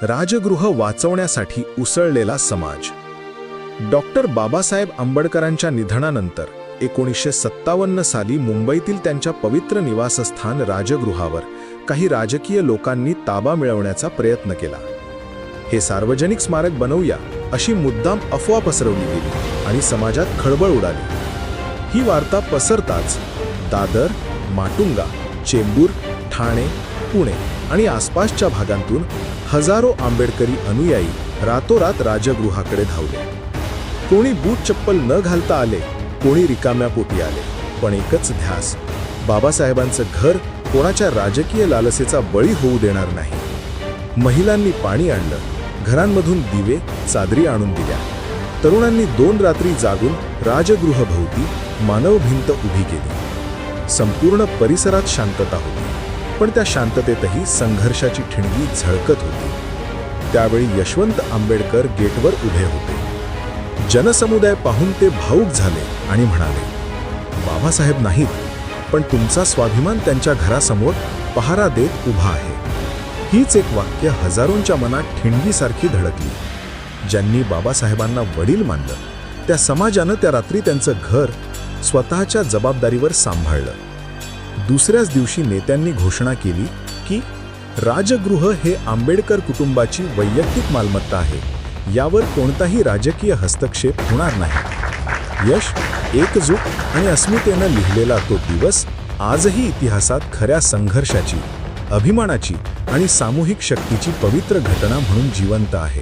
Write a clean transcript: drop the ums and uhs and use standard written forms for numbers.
राजगृह वाचवण्यासाठी उसळलेला समाज. डॉक्टर बाबासाहेब आंबेडकरांच्या निधनानंतर 1957 साली मुंबईतील त्यांच्या पवित्र निवासस्थान राजगृहावर काही राजकीय लोकांनी ताबा मिळवण्याचा प्रयत्न केला. हे सार्वजनिक स्मारक बनवूया अशी मुद्दाम अफवा पसरवली गेली आणि समाजात खळबळ उडाली. ही वार्ता पसरताच दादर, माटुंगा, चेंबूर, ठाणे, पुणे आणि आसपासच्या भागांतून हजारो आंबेडकरी अनुयायी रातोरात राजगृहाकडे धावले. कोणी बूट चप्पल न घालता आले, कोणी रिकाम्या पोटी आले, पण एकच ध्यास: बाबासाहेबांचं घर कोणाच्या राजकीय लालसेचा बळी होऊ देणार नाही. महिलांनी पाणी आणलं, घरांमधून दिवे, चादरी आणून दिल्या. तरुणांनी 2 रात्री जागून राजगृहभोवती मानव भिंत उभी केली. संपूर्ण परिसरात शांतता होती, पण त्या शांततेतही संघर्षाची ठिणगी झळकत होती. त्यावेळी यशवंत आंबेडकर गेटवर उभे होते. जनसमुदाय पाहून ते भावुक झाले आणि म्हणाले, बाबासाहेब नाहीत, पण तुमचा स्वाभिमान त्यांच्या घरासमोर पहारा देत उभा आहे. हीच एक वाक्य हजारोंच्या मनात ठिणगीसारखी धडकली. ज्यांनी बाबासाहेबांना वडील मानलं, त्या समाजानं त्या रात्री त्यांचं घर स्वतःच्या जबाबदारीवर सांभाळलं. दुसऱ्याच दिवशी नेत्यांनी घोषणा केली की राजगृह हे आंबेडकर कुटुंबाची वैयक्तिक मालमत्ता आहे, यावर कोणताही राजकीय हस्तक्षेप होणार नाही. यश, एकजूट आणि अस्मितेनं लिहिलेला तो दिवस आजही इतिहासात खऱ्या संघर्षाची, अभिमानाची आणि सामूहिक शक्तीची पवित्र घटना म्हणून जिवंत आहे.